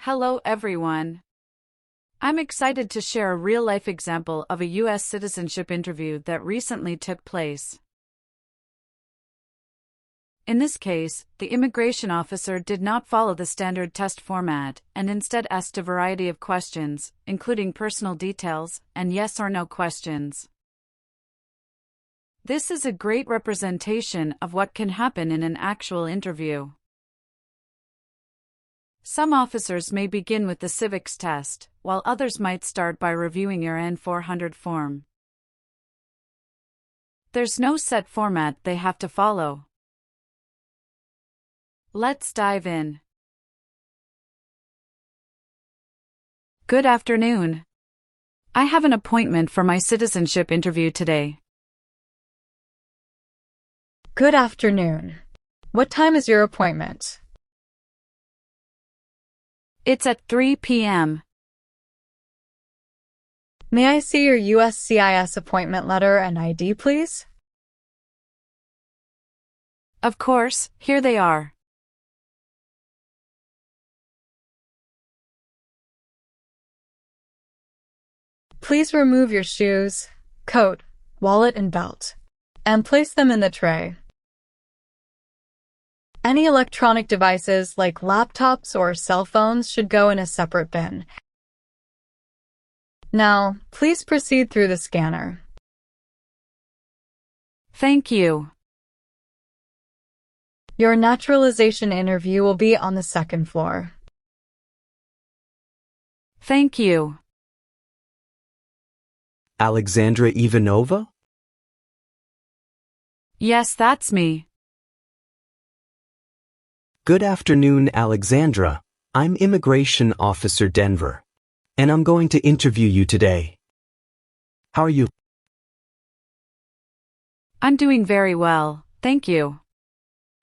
Hello everyone. I'm excited to share a real-life example of a US citizenship interview that recently took place. In this case, the immigration officer did not follow the standard test format and instead asked a variety of questions, including personal details and yes or no questions. This is a great representation of what can happen in an actual interview. Some officers may begin with the civics test, while others might start by reviewing your N-400 form. There's no set format they have to follow. Let's dive in. Good afternoon. I have an appointment for my citizenship interview today. Good afternoon. What time is your appointment? It's at 3 p.m. May I see your USCIS appointment letter and ID, please? Of course, here they are. Please remove your shoes, coat, wallet, and belt, and place them in the tray. Any electronic devices like laptops or cell phones should go in a separate bin. Now, please proceed through the scanner. Thank you. Your naturalization interview will be on the second floor. Thank you. Alexandra Ivanova? Yes, that's me. Good afternoon, Alexandra. I'm Immigration Officer Denver, and I'm going to interview you today. How are you? I'm doing very well, thank you.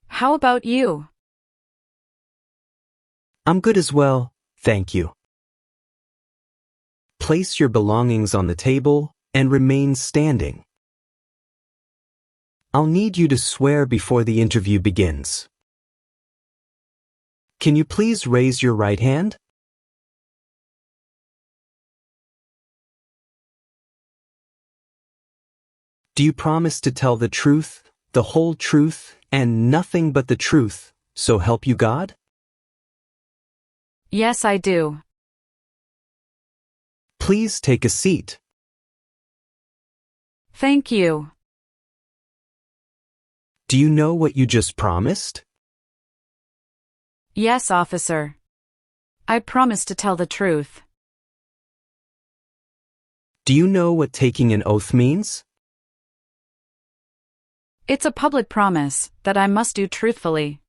How about you? I'm good as well, thank you. Place your belongings on the table and remain standing. I'll need you to swear before the interview begins. Can you please raise your right hand? Do you promise to tell the truth, the whole truth, and nothing but the truth, so help you God? Yes, I do. Please take a seat. Thank you. Do you know what you just promised? Yes, officer. I promise to tell the truth. Do you know what taking an oath means? It's a public promise that I must do truthfully.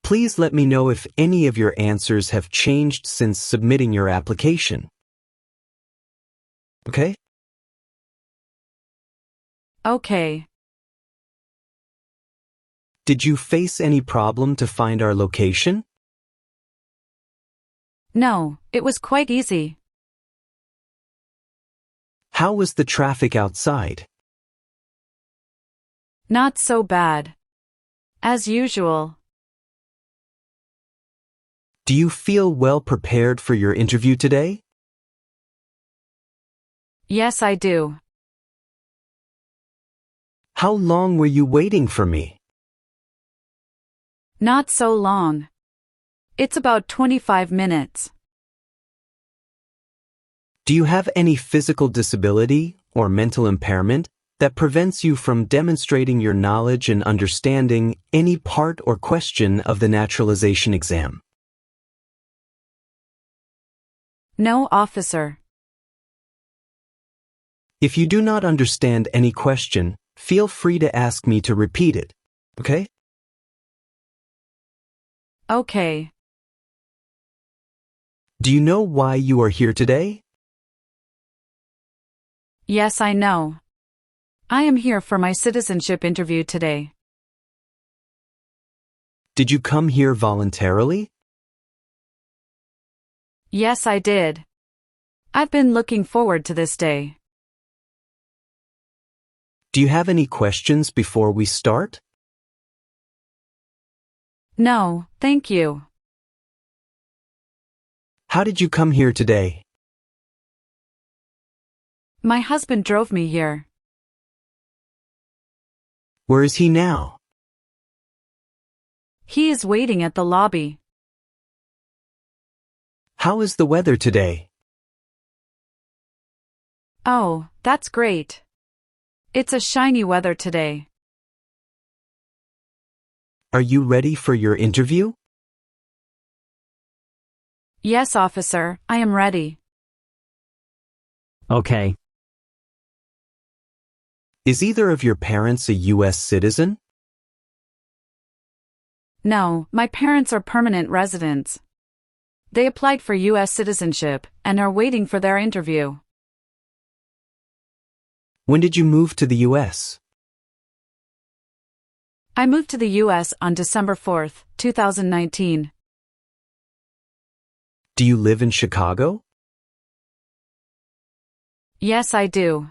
Please let me know if any of your answers have changed since submitting your application. Okay? Okay. Did you face any problem to find our location? No, it was quite easy. How was the traffic outside? Not so bad. As usual. Do you feel well prepared for your interview today? Yes, I do. How long were you waiting for me? Not so long. It's about 25 minutes. Do you have any physical disability or mental impairment that prevents you from demonstrating your knowledge and understanding any part or question of the naturalization exam? No, officer. If you do not understand any question, feel free to ask me to repeat it, okay? Okay. Do you know why you are here today? Yes, I know. I am here for my citizenship interview today. Did you come here voluntarily? Yes, I did. I've been looking forward to this day. Do you have any questions before we start? No, thank you. How did you come here today? My husband drove me here. Where is he now? He is waiting at the lobby. How is the weather today? Oh, that's great. It's a shiny weather today. Are you ready for your interview? Yes, officer, I am ready. Okay. Is either of your parents a U.S. citizen? No, my parents are permanent residents. They applied for US citizenship and are waiting for their interview. When did you move to the U.S.? I moved to the US on December 4th, 2019. Do you live in Chicago? Yes, I do.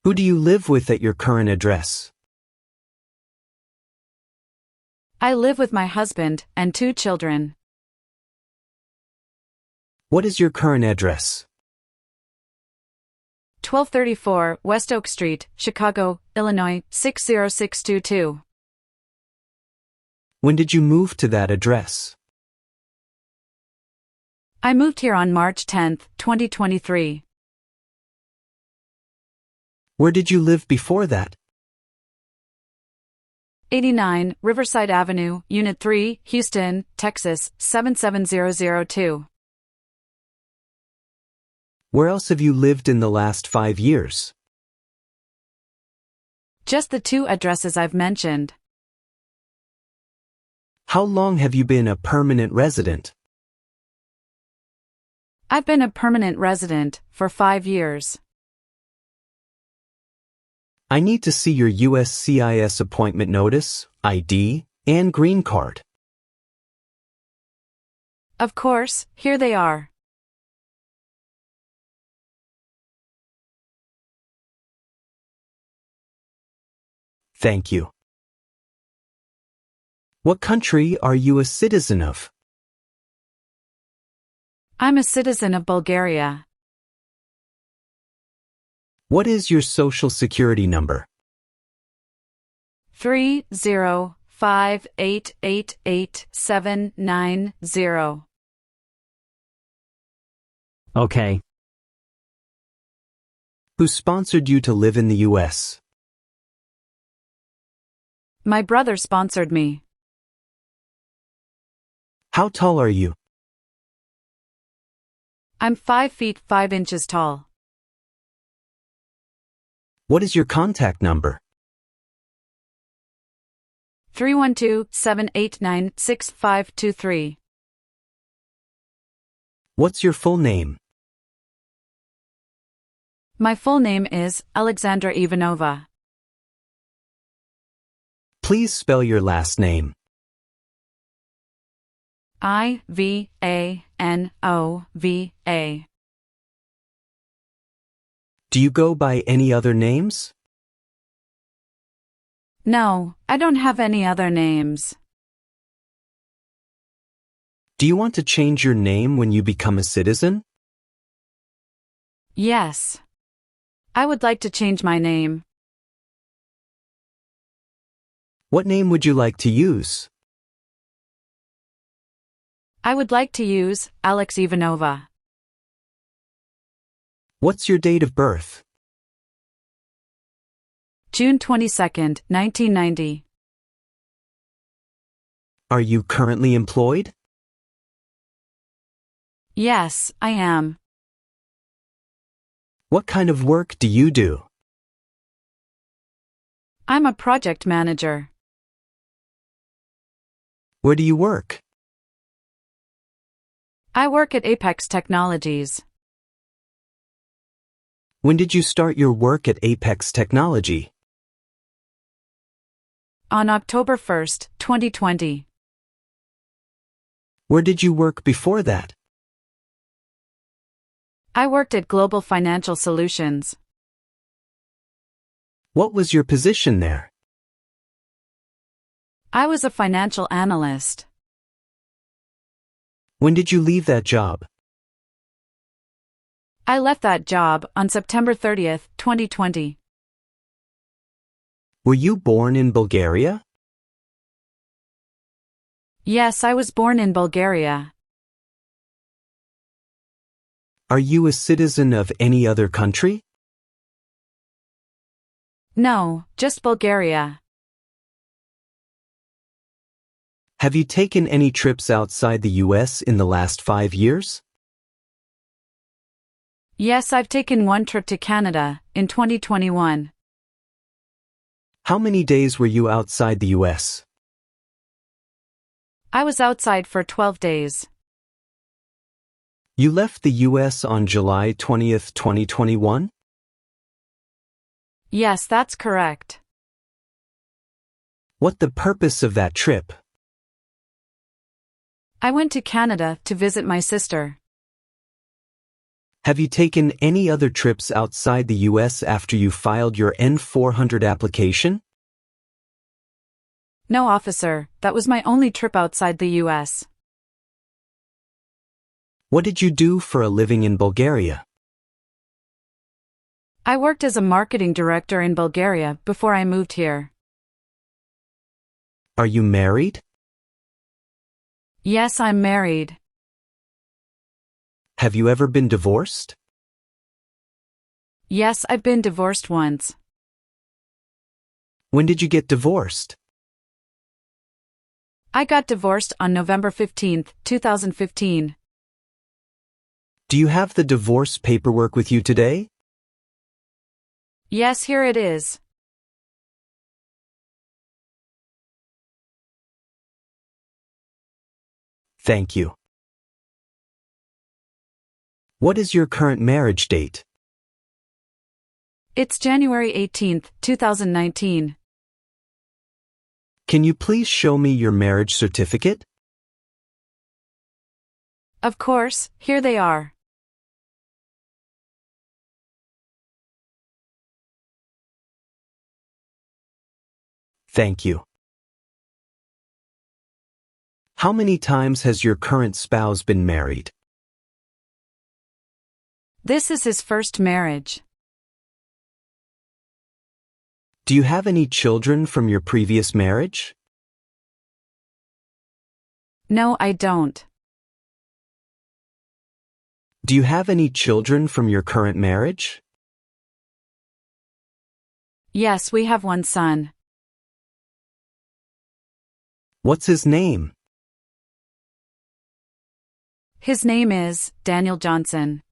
Who do you live with at your current address? I live with my husband and 2 children. What is your current address? 1234 West Oak Street, Chicago, Illinois, 60622. When did you move to that address? I moved here on March 10, 2023. Where did you live before that? 89 Riverside Avenue, Unit 3, Houston, Texas, 77002. Where else have you lived in the last 5 years? Just the 2 addresses I've mentioned. How long have you been a permanent resident? I've been a permanent resident for 5 years. I need to see your USCIS appointment notice, ID, and green card. Of course, here they are. Thank you. What country are you a citizen of? I'm a citizen of Bulgaria. What is your social security number? 305888790. Okay. Who sponsored you to live in the U.S.? My brother sponsored me. How tall are you? I'm 5 feet 5 inches tall. What is your contact number? 312-789-6523. What's your full name? My full name is Alexandra Ivanova. Please spell your last name. Ivanova. Do you go by any other names? No, I don't have any other names. Do you want to change your name when you become a citizen? Yes. I would like to change my name. What name would you like to use? I would like to use Alex Ivanova. What's your date of birth? June 22nd, 1990. Are you currently employed? Yes, I am. What kind of work do you do? I'm a project manager. Where do you work? I work at Apex Technologies. When did you start your work at Apex Technology? On October 1st, 2020. Where did you work before that? I worked at Global Financial Solutions. What was your position there? I was a financial analyst. When did you leave that job? I left that job on September 30th, 2020. Were you born in Bulgaria? Yes, I was born in Bulgaria. Are you a citizen of any other country? No, just Bulgaria. Have you taken any trips outside the US in the last 5 years? Yes, I've taken one trip to Canada, in 2021. How many days were you outside the US? I was outside for 12 days. You left the US on July 20th, 2021? Yes, that's correct. What the purpose of that trip? I went to Canada to visit my sister. Have you taken any other trips outside the US after you filed your N-400 application? No, officer, that was my only trip outside the US. What did you do for a living in Bulgaria? I worked as a marketing director in Bulgaria before I moved here. Are you married? Yes, I'm married. Have you ever been divorced? Yes, I've been divorced once. When did you get divorced? I got divorced on November 15th, 2015. Do you have the divorce paperwork with you today? Yes, here it is. Thank you. What is your current marriage date? It's January 18th, 2019. Can you please show me your marriage certificate? Of course, here they are. Thank you. How many times has your current spouse been married? This is his first marriage. Do you have any children from your previous marriage? No, I don't. Do you have any children from your current marriage? Yes, we have one son. What's his name? His name is Daniel Johnson.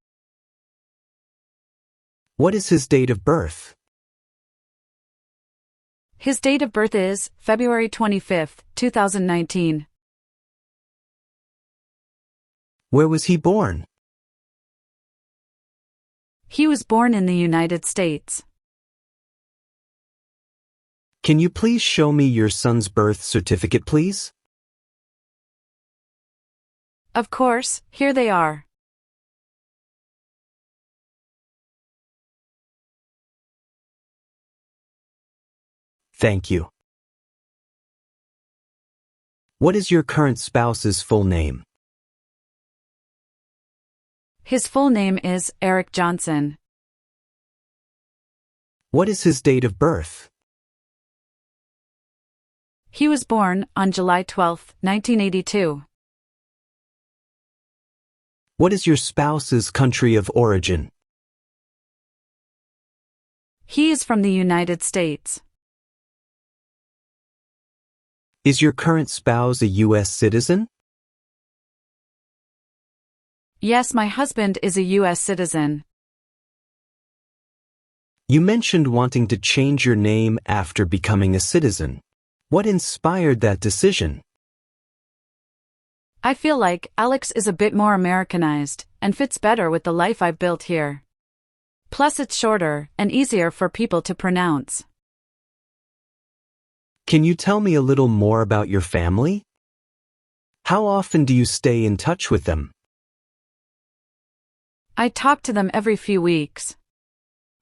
What is his date of birth? His date of birth is February 25th, 2019. Where was he born? He was born in the United States. Can you please show me your son's birth certificate, please? Of course, here they are. Thank you. What is your current spouse's full name? His full name is Eric Johnson. What is his date of birth? He was born on July 12, 1982. What is your spouse's country of origin? He is from the United States. Is your current spouse a US citizen? Yes, my husband is a US citizen. You mentioned wanting to change your name after becoming a citizen. What inspired that decision? I feel like Alex is a bit more Americanized and fits better with the life I've built here. Plus, it's shorter and easier for people to pronounce. Can you tell me a little more about your family? How often do you stay in touch with them? I talk to them every few weeks.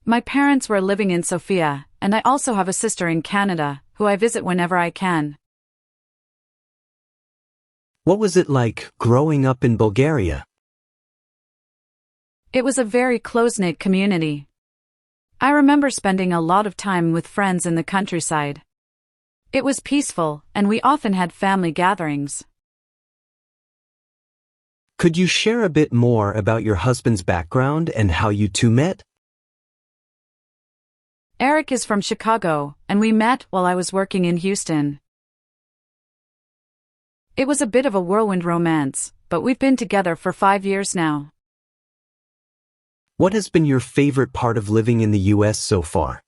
My parents were living in Sofia, and I also have a sister in Canada, who I visit whenever I can. What was it like growing up in Bulgaria? It was a very close-knit community. I remember spending a lot of time with friends in the countryside. It was peaceful, and we often had family gatherings. Could you share a bit more about your husband's background and how you two met? Eric is from Chicago, and we met while I was working in Houston. It was a bit of a whirlwind romance, but we've been together for 5 years now. What has been your favorite part of living in the US so far?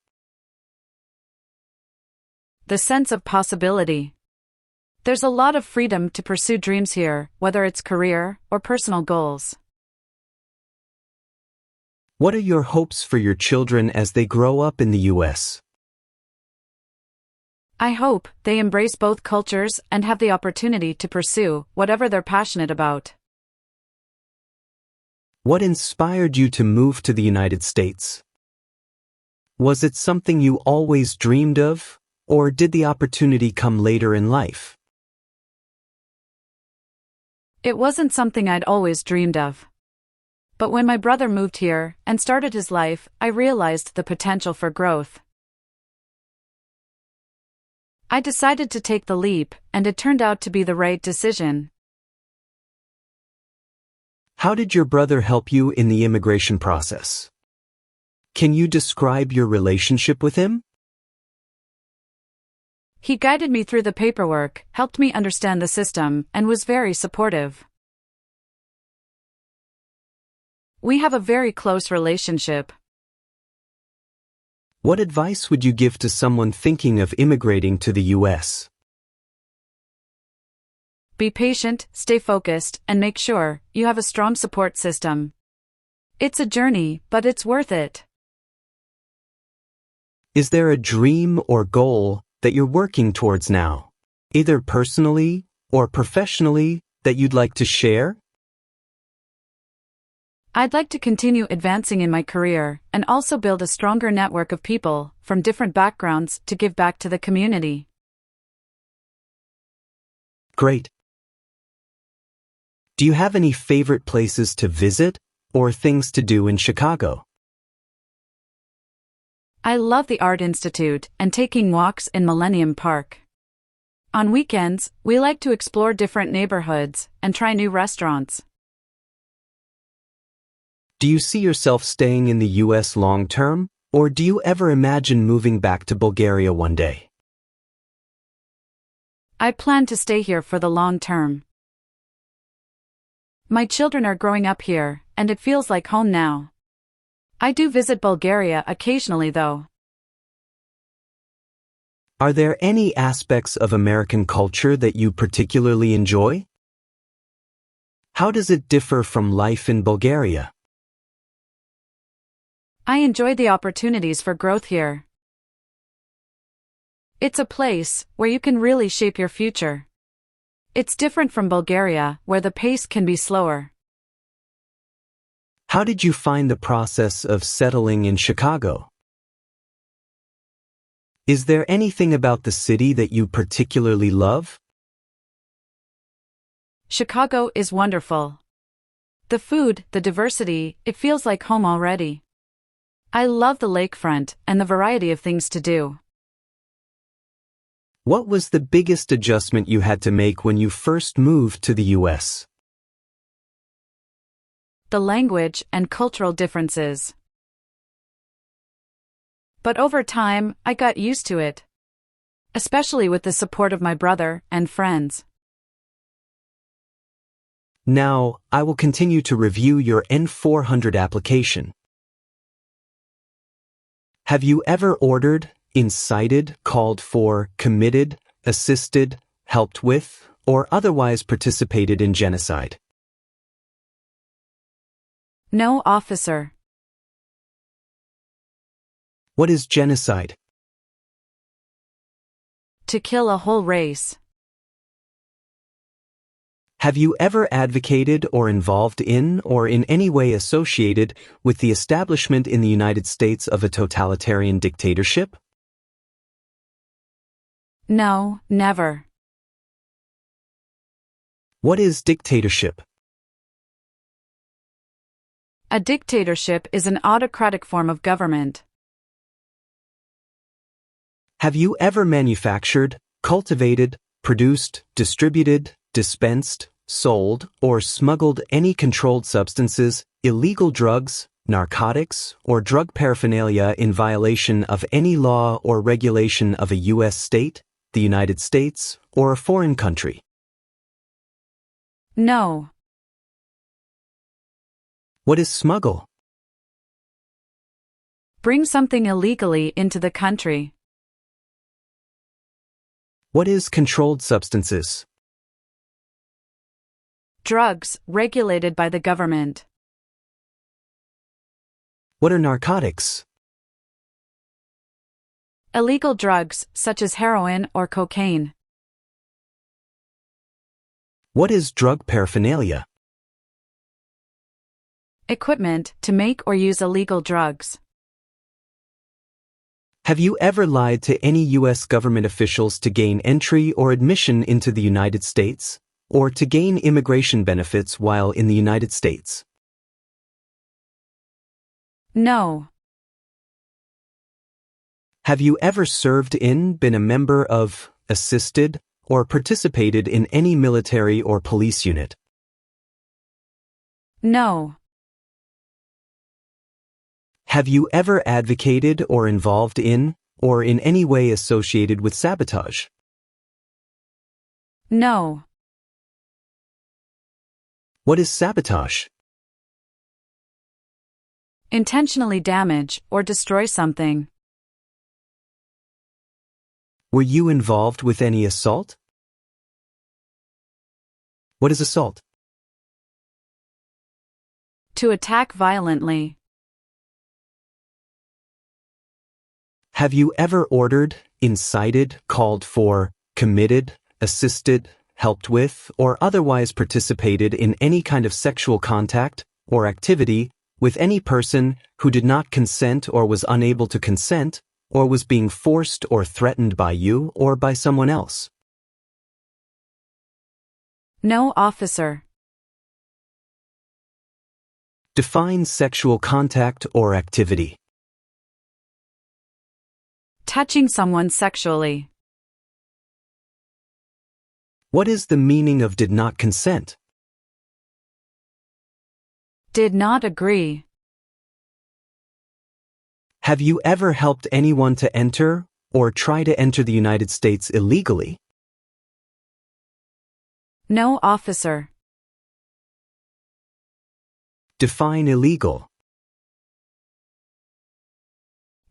The sense of possibility. There's a lot of freedom to pursue dreams here, whether it's career or personal goals. What are your hopes for your children as they grow up in the US? I hope they embrace both cultures and have the opportunity to pursue whatever they're passionate about. What inspired you to move to the United States? Was it something you always dreamed of, or did the opportunity come later in life? It wasn't something I'd always dreamed of. But when my brother moved here and started his life, I realized the potential for growth. I decided to take the leap, and it turned out to be the right decision. How did your brother help you in the immigration process? Can you describe your relationship with him? He guided me through the paperwork, helped me understand the system, and was very supportive. We have a very close relationship. What advice would you give to someone thinking of immigrating to the US? Be patient, stay focused, and make sure you have a strong support system. It's a journey, but it's worth it. Is there a dream or goal that you're working towards now, either personally or professionally, that you'd like to share? I'd like to continue advancing in my career and also build a stronger network of people from different backgrounds to give back to the community. Great. Do you have any favorite places to visit or things to do in Chicago? I love the Art Institute and taking walks in Millennium Park. On weekends, we like to explore different neighborhoods and try new restaurants. Do you see yourself staying in the US long term, or do you ever imagine moving back to Bulgaria one day? I plan to stay here for the long term. My children are growing up here, and it feels like home now. I do visit Bulgaria occasionally though. Are there any aspects of American culture that you particularly enjoy? How does it differ from life in Bulgaria? I enjoy the opportunities for growth here. It's a place where you can really shape your future. It's different from Bulgaria, where the pace can be slower. How did you find the process of settling in Chicago? Is there anything about the city that you particularly love? Chicago is wonderful. The food, the diversity, it feels like home already. I love the lakefront and the variety of things to do. What was the biggest adjustment you had to make when you first moved to the US? The language and cultural differences. But over time, I got used to it. Especially with the support of my brother and friends. Now, I will continue to review your N-400 application. Have you ever ordered, incited, called for, committed, assisted, helped with, or otherwise participated in genocide? No, officer. What is genocide? To kill a whole race. Have you ever advocated or involved in or in any way associated with the establishment in the United States of a totalitarian dictatorship? No, never. What is dictatorship? A dictatorship is an autocratic form of government. Have you ever manufactured, cultivated, produced, distributed, dispensed, sold, or smuggled any controlled substances, illegal drugs, narcotics, or drug paraphernalia in violation of any law or regulation of a U.S. state, the United States, or a foreign country? No. What is smuggle? Bring something illegally into the country. What is controlled substances? Drugs regulated by the government. What are narcotics? Illegal drugs such as heroin or cocaine. What is drug paraphernalia? Equipment to make or use illegal drugs. Have you ever lied to any U.S. government officials to gain entry or admission into the United States, or to gain immigration benefits while in the United States? No. Have you ever served in, been a member of, assisted, or participated in any military or police unit? No. Have you ever advocated or involved in, or in any way associated with sabotage? No. What is sabotage? Intentionally damage or destroy something. Were you involved with any assault? What is assault? To attack violently. Have you ever ordered, incited, called for, committed, assisted, helped with, or otherwise participated in any kind of sexual contact or activity with any person who did not consent or was unable to consent, or was being forced or threatened by you or by someone else? No, officer. Define sexual contact or activity. Touching someone sexually. What is the meaning of did not consent? Did not agree. Have you ever helped anyone to enter or try to enter the United States illegally? No, officer. Define illegal.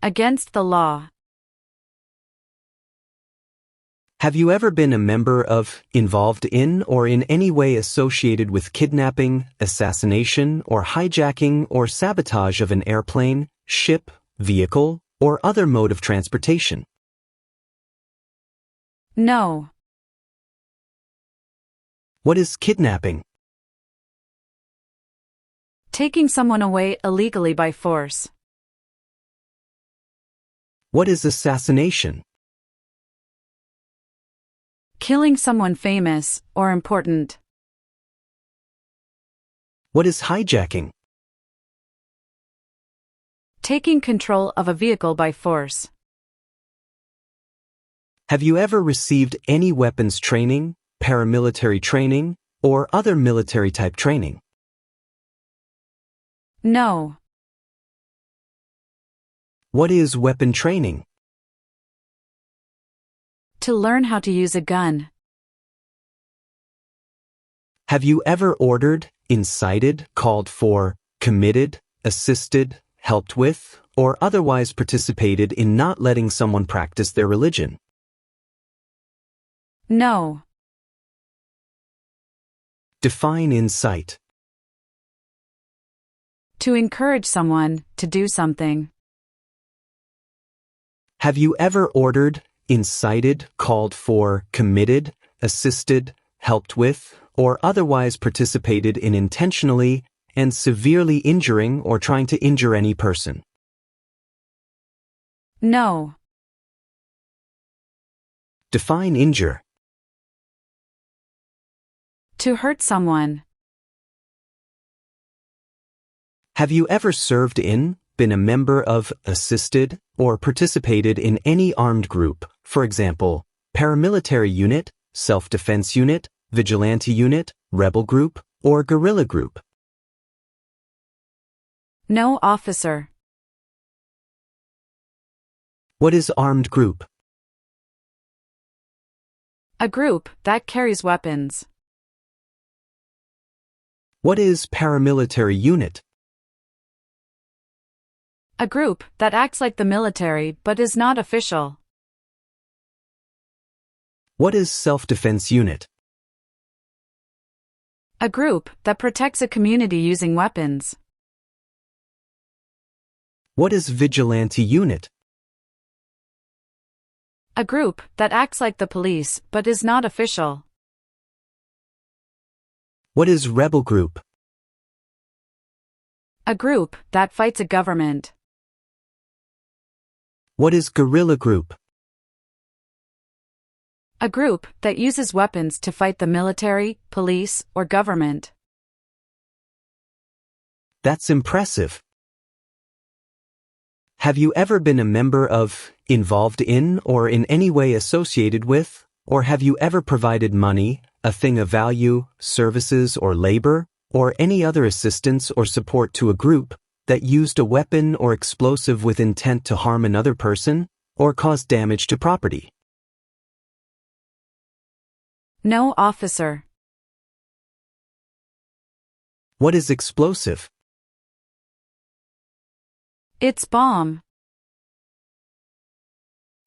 Against the law. Have you ever been a member of, involved in, or in any way associated with kidnapping, assassination, or hijacking or sabotage of an airplane, ship, vehicle, or other mode of transportation? No. What is kidnapping? Taking someone away illegally by force. What is assassination? Killing someone famous or important. What is hijacking? Taking control of a vehicle by force. Have you ever received any weapons training, paramilitary training, or other military type training? No. What is weapon training? To learn how to use a gun. Have you ever ordered, incited, called for, committed, assisted, helped with, or otherwise participated in not letting someone practice their religion? No. Define incite. To encourage someone to do something. Have you ever ordered, incited, called for, committed, assisted, helped with, or otherwise participated in intentionally and severely injuring or trying to injure any person? No. Define injure. To hurt someone. Have you ever served in, been a member of, assisted, or participated in any armed group, for example, paramilitary unit, self-defense unit, vigilante unit, rebel group, or guerrilla group? No, officer. What is armed group? A group that carries weapons. What is paramilitary unit? A group that acts like the military but is not official. What is self-defense unit? A group that protects a community using weapons. What is vigilante unit? A group that acts like the police but is not official. What is rebel group? A group that fights a government. What is guerrilla group? A group that uses weapons to fight the military, police, or government. That's impressive. Have you ever been a member of, involved in, or in any way associated with, or have you ever provided money, a thing of value, services or labor, or any other assistance or support to a group that used a weapon or explosive with intent to harm another person, or cause damage to property? No, officer. What is explosive? It's bomb.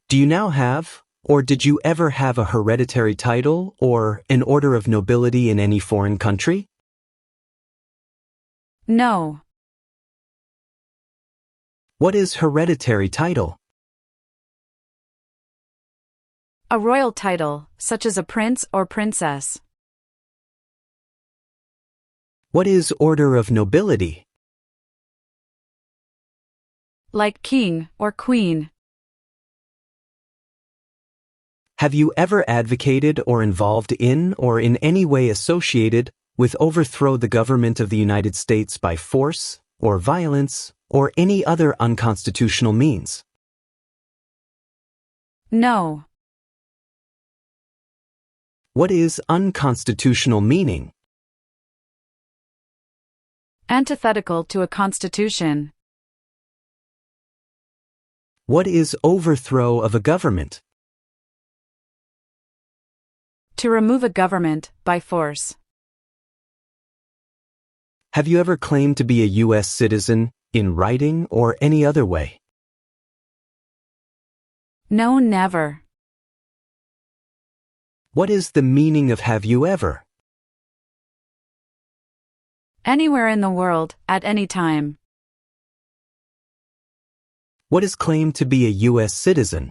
Do you now have, or did you ever have a hereditary title or an order of nobility in any foreign country? No. What is hereditary title? A royal title, such as a prince or princess. What is order of nobility? Like king or queen. Have you ever advocated or involved in or in any way associated with overthrow the government of the United States by force or violence or any other unconstitutional means? No. What is unconstitutional meaning? Antithetical to a constitution. What is overthrow of a government? To remove a government by force. Have you ever claimed to be a US citizen, in writing or any other way? No, never. What is the meaning of have you ever? Anywhere in the world, at any time. What is claimed to be a US citizen?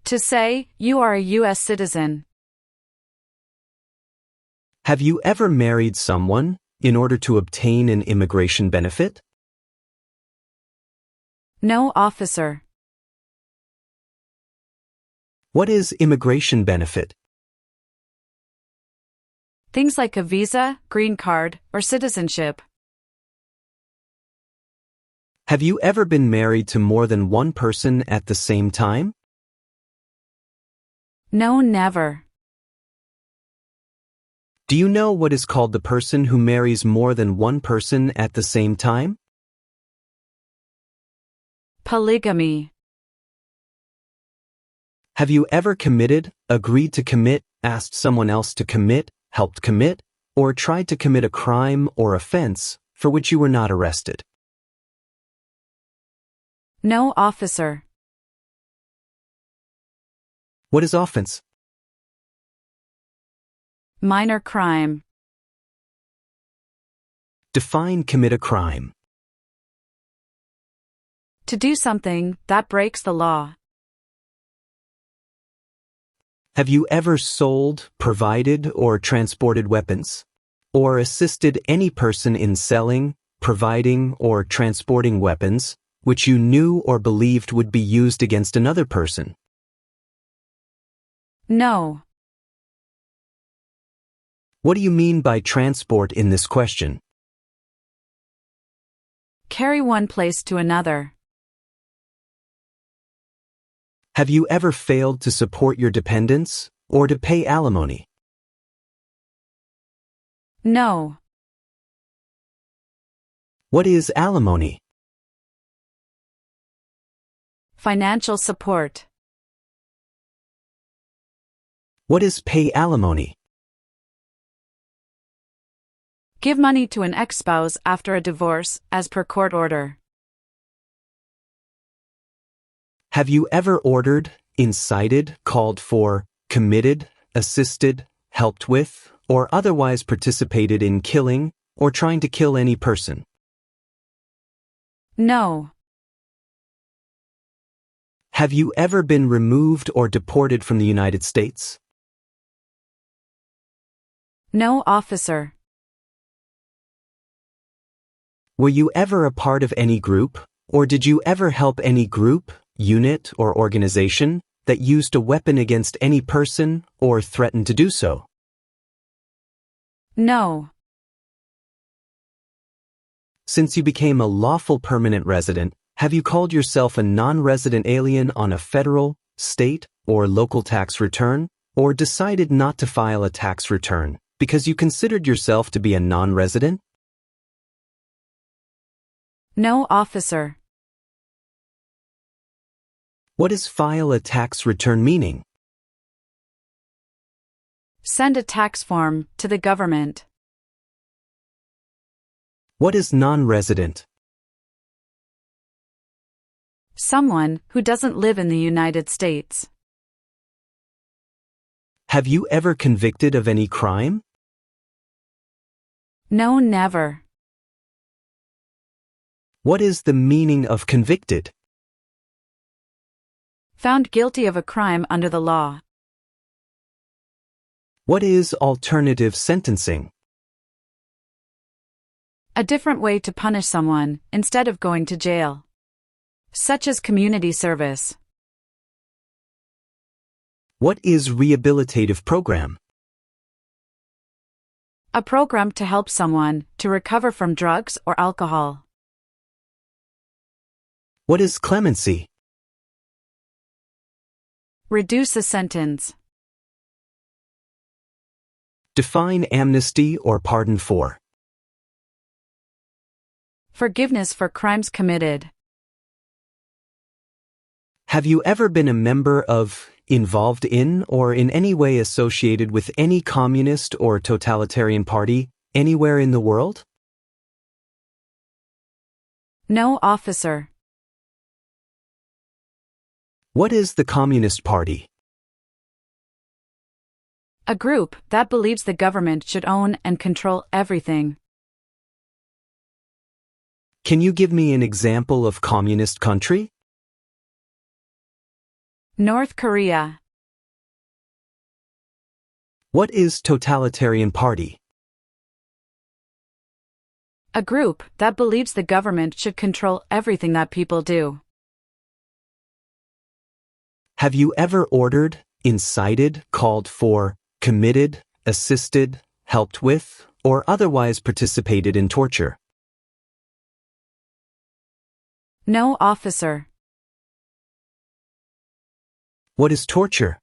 To say, you are a US citizen. Have you ever married someone in order to obtain an immigration benefit? No, officer. What is immigration benefit? Things like a visa, green card, or citizenship. Have you ever been married to more than one person at the same time? No, never. Do you know what is called the person who marries more than one person at the same time? Polygamy. Have you ever committed, agreed to commit, asked someone else to commit, helped commit, or tried to commit a crime or offense for which you were not arrested? No, officer. What is offense? Minor crime. Define commit a crime. To do something that breaks the law. Have you ever sold, provided, or transported weapons? Or assisted any person in selling, providing, or transporting weapons, which you knew or believed would be used against another person? No. What do you mean by transport in this question? Carry one place to another. Have you ever failed to support your dependents or to pay alimony? No. What is alimony? Financial support. What is pay alimony? Give money to an ex-spouse after a divorce, as per court order. Have you ever ordered, incited, called for, committed, assisted, helped with, or otherwise participated in killing or trying to kill any person? No. Have you ever been removed or deported from the United States? No, officer. Were you ever a part of any group, or did you ever help any group, unit, or organization that used a weapon against any person or threatened to do so? No. Since you became a lawful permanent resident, have you called yourself a non-resident alien on a federal, state, or local tax return, or decided not to file a tax return because you considered yourself to be a non-resident? No, officer. What does file a tax return meaning? Send a tax form to the government. What is non-resident? Someone who doesn't live in the United States. Have you ever convicted of any crime? No, never. What is the meaning of convicted? Found guilty of a crime under the law. What is alternative sentencing? A different way to punish someone, instead of going to jail. Such as community service. What is rehabilitative program? A program to help someone to recover from drugs or alcohol. What is clemency? Reduce a sentence. Define amnesty or pardon for. Forgiveness for crimes committed. Have you ever been a member of, involved in, or in any way associated with any communist or totalitarian party anywhere in the world? No, officer. What is the Communist Party? A group that believes the government should own and control everything. Can you give me an example of communist country? North Korea. What is totalitarian party? A group that believes the government should control everything that people do. Have you ever ordered, incited, called for, committed, assisted, helped with, or otherwise participated in torture? No, officer. What is torture?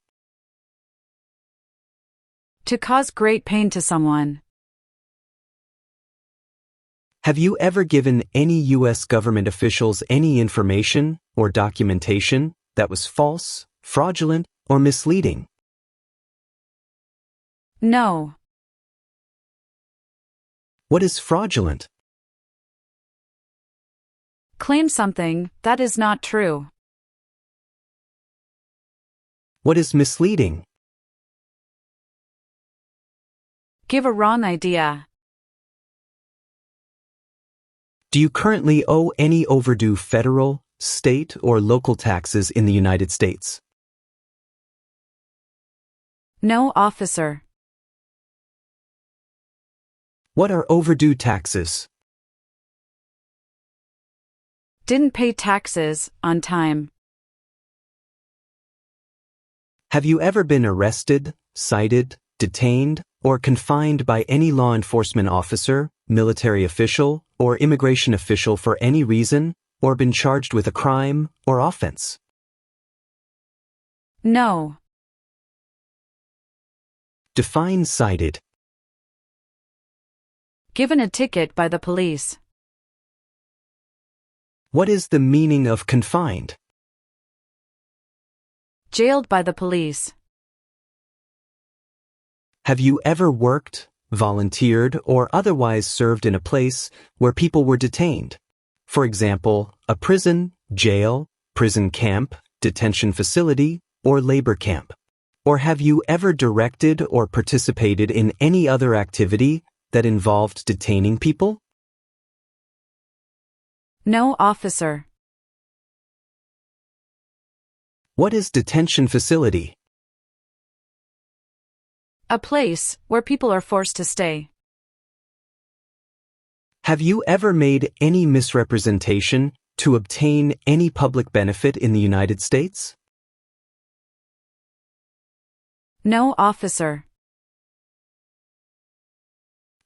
To cause great pain to someone. Have you ever given any U.S. government officials any information or documentation that was false, fraudulent, or misleading? No. What is fraudulent? Claim something that is not true. What is misleading? Give a wrong idea. Do you currently owe any overdue federal, state, or local taxes in the United States? No, officer. What are overdue taxes? Didn't pay taxes on time. Have you ever been arrested, cited, detained, or confined by any law enforcement officer, military official, or immigration official for any reason, or been charged with a crime or offense? No. Define cited. Given a ticket by the police. What is the meaning of confined? Jailed by the police. Have you ever worked, volunteered, or otherwise served in a place where people were detained? For example, a prison, jail, prison camp, detention facility, or labor camp. Or have you ever directed or participated in any other activity that involved detaining people? No, officer. What is detention facility? A place where people are forced to stay. Have you ever made any misrepresentation to obtain any public benefit in the United States? No, officer.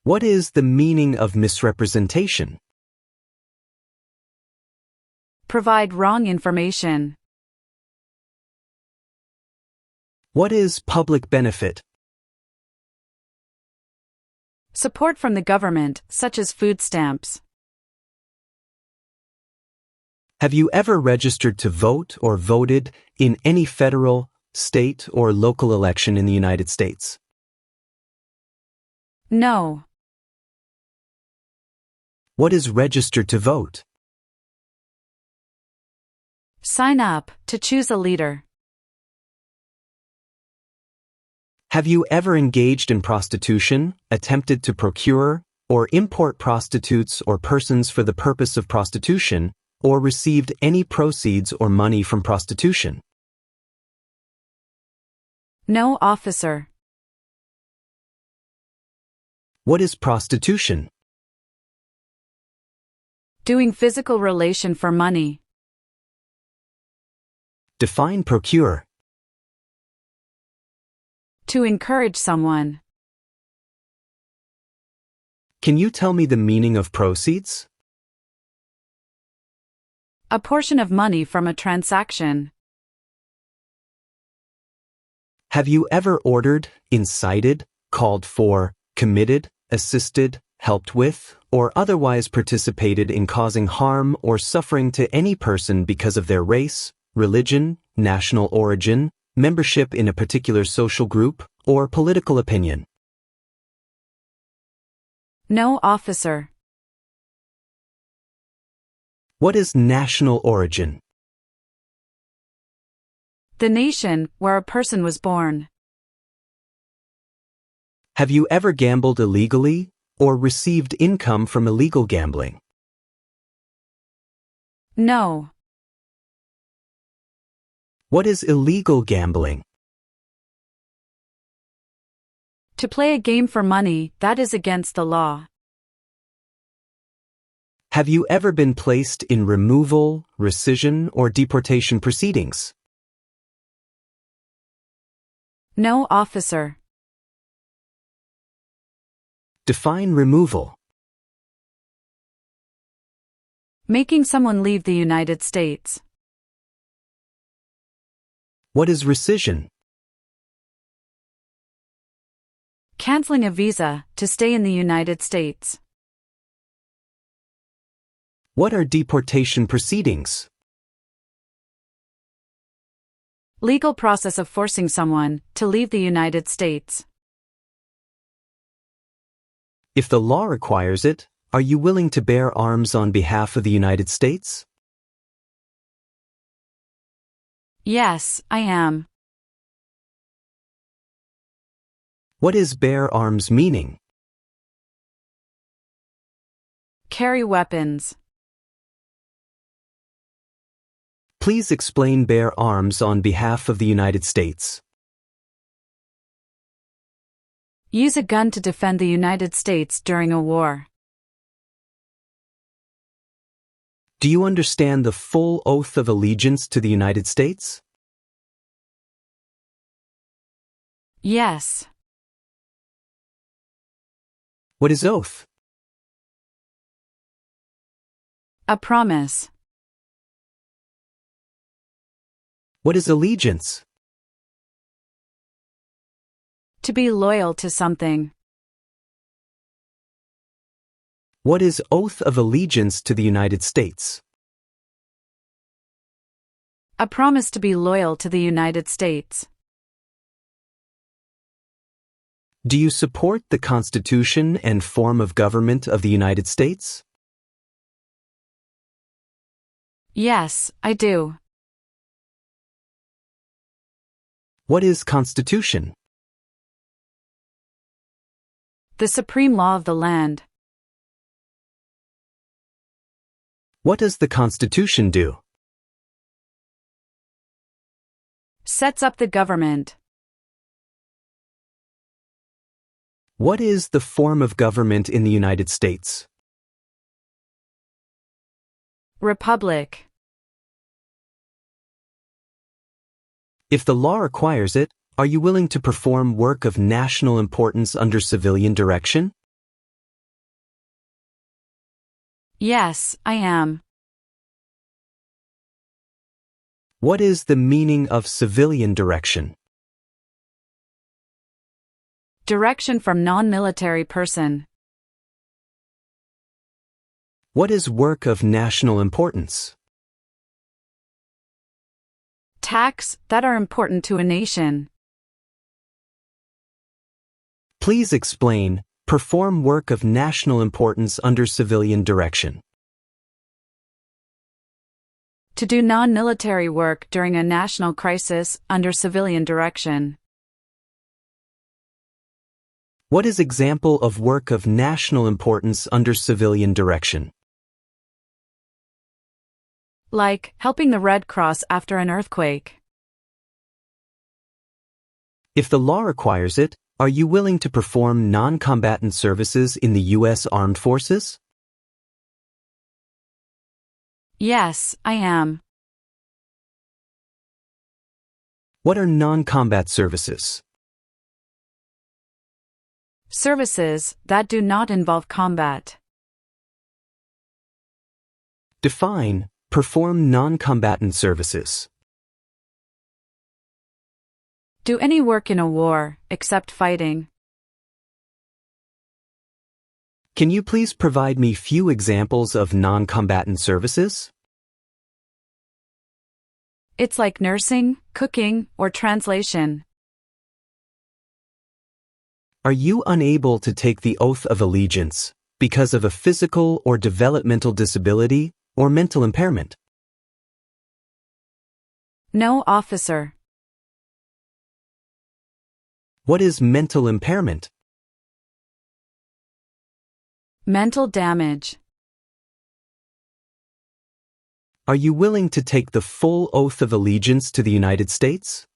What is the meaning of misrepresentation? Provide wrong information. What is public benefit? Support from the government, such as food stamps. Have you ever registered to vote or voted in any federal, state, or local election in the United States? No. What is registered to vote? Sign up to choose a leader. Have you ever engaged in prostitution, attempted to procure or import prostitutes or persons for the purpose of prostitution, or received any proceeds or money from prostitution? No, officer. What is prostitution? Doing physical relation for money. Define procure. To encourage someone. Can you tell me the meaning of proceeds? A portion of money from a transaction. Have you ever ordered, incited, called for, committed, assisted, helped with, or otherwise participated in causing harm or suffering to any person because of their race, religion, national origin, membership in a particular social group, or political opinion? No, officer. What is national origin? The nation where a person was born. Have you ever gambled illegally or received income from illegal gambling? No. What is illegal gambling? To play a game for money that is against the law. Have you ever been placed in removal, rescission, or deportation proceedings? No, officer. Define removal. Making someone leave the United States. What is rescission? Canceling a visa to stay in the United States. What are deportation proceedings? Legal process of forcing someone to leave the United States. If the law requires it, are you willing to bear arms on behalf of the United States? Yes, I am. What is bear arms meaning? Carry weapons. Please explain bear arms on behalf of the United States. Use a gun to defend the United States during a war. Do you understand the full oath of allegiance to the United States? Yes. What is oath? A promise. What is allegiance? To be loyal to something. What is oath of allegiance to the United States? A promise to be loyal to the United States. Do you support the Constitution and form of government of the United States? Yes, I do. What is Constitution? The supreme law of the land. What does the Constitution do? Sets up the government. What is the form of government in the United States? Republic. If the law requires it, are you willing to perform work of national importance under civilian direction? Yes, I am. What is the meaning of civilian direction? Direction from non-military person. What is work of national importance? Tasks that are important to a nation. Please explain, perform work of national importance under civilian direction. To do non-military work during a national crisis under civilian direction. What is example of work of national importance under civilian direction? Like helping the Red Cross after an earthquake. If the law requires it, are you willing to perform non-combatant services in the U.S. Armed Forces? Yes, I am. What are non-combat services? Services that do not involve combat. Define, perform non-combatant services. Do any work in a war, except fighting. Can you please provide me few examples of non-combatant services? It's like nursing, cooking, or translation. Are you unable to take the oath of allegiance because of a physical or developmental disability or mental impairment? No, officer. What is mental impairment? Mental damage. Are you willing to take the full oath of allegiance to the United States?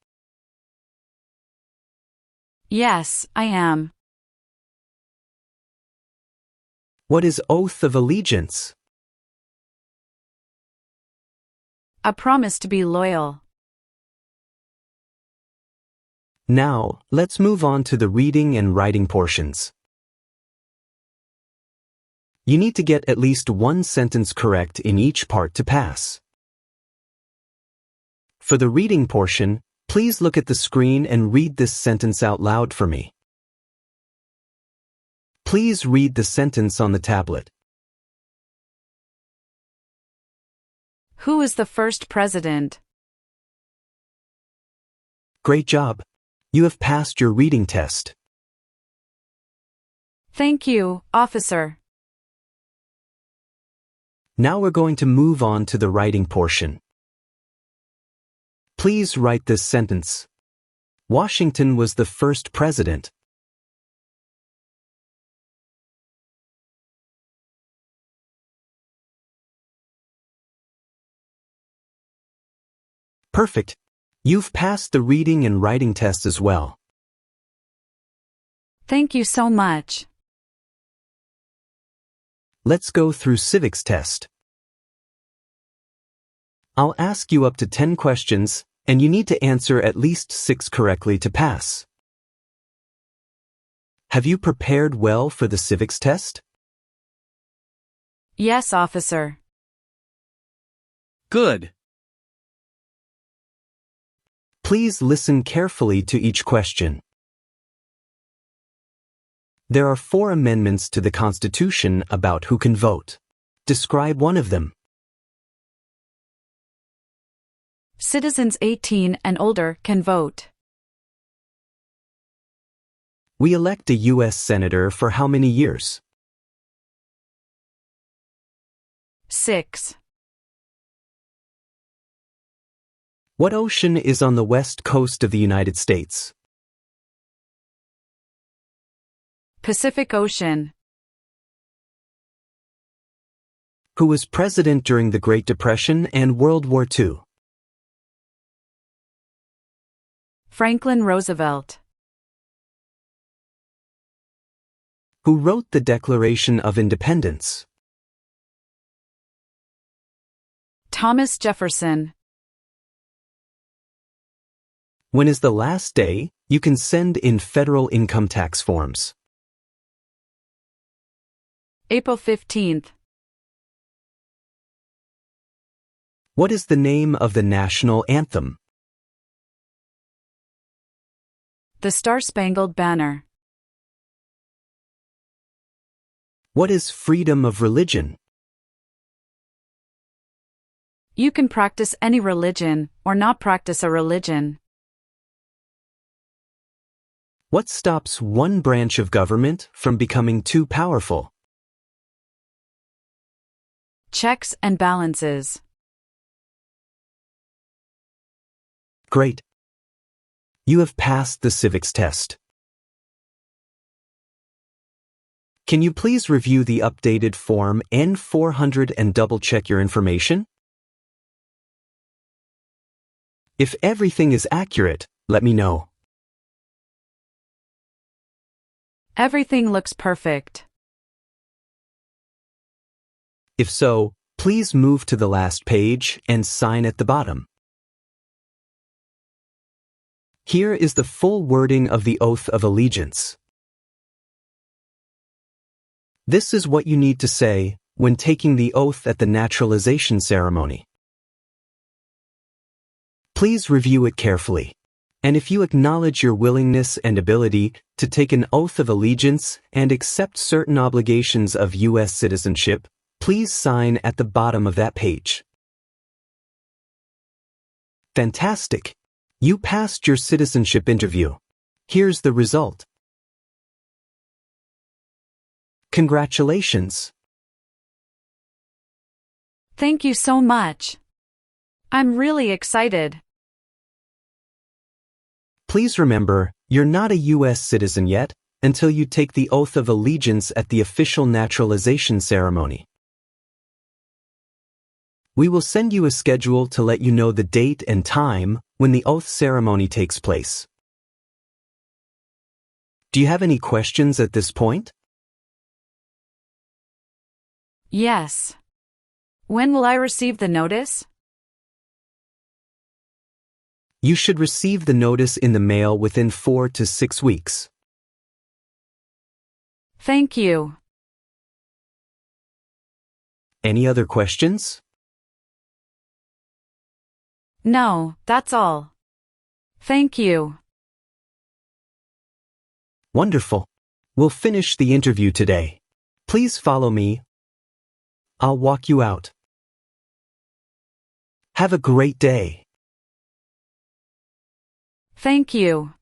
Yes, I am. What is oath of allegiance? A promise to be loyal. Now, let's move on to the reading and writing portions. You need to get at least one sentence correct in each part to pass. For the reading portion, please look at the screen and read this sentence out loud for me. Please read the sentence on the tablet. Who is the first president? Great job. You have passed your reading test. Thank you, officer. Now we're going to move on to the writing portion. Please write this sentence. Washington was the first president. Perfect. You've passed the reading and writing test as well. Thank you so much. Let's go through civics test. I'll ask you up to 10 questions, and you need to answer at least 6 correctly to pass. Have you prepared well for the civics test? Yes, officer. Good. Please listen carefully to each question. There are 4 amendments to the Constitution about who can vote. Describe one of them. Citizens 18 and older can vote. We elect a U.S. Senator for how many years? 6. What ocean is on the west coast of the United States? Pacific Ocean. Who was president during the Great Depression and World War II? Franklin Roosevelt. Who wrote the Declaration of Independence? Thomas Jefferson. When is the last day you can send in federal income tax forms? April 15th. What is the name of the national anthem? The Star-Spangled Banner. What is freedom of religion? You can practice any religion or not practice a religion. What stops one branch of government from becoming too powerful? Checks and balances. Great. You have passed the civics test. Can you please review the updated form N-400 and double-check your information? If everything is accurate, let me know. Everything looks perfect. If so, please move to the last page and sign at the bottom. Here is the full wording of the Oath of Allegiance. This is what you need to say when taking the oath at the naturalization ceremony. Please review it carefully. And if you acknowledge your willingness and ability to take an oath of allegiance and accept certain obligations of U.S. citizenship, please sign at the bottom of that page. Fantastic! You passed your citizenship interview. Here's the result. Congratulations! Thank you so much. I'm really excited. Please remember, you're not a U.S. citizen yet until you take the oath of allegiance at the official naturalization ceremony. We will send you a schedule to let you know the date and time when the oath ceremony takes place. Do you have any questions at this point? Yes. When will I receive the notice? You should receive the notice in the mail within 4 to 6 weeks. Thank you. Any other questions? No, that's all. Thank you. Wonderful. We'll finish the interview today. Please follow me. I'll walk you out. Have a great day. Thank you.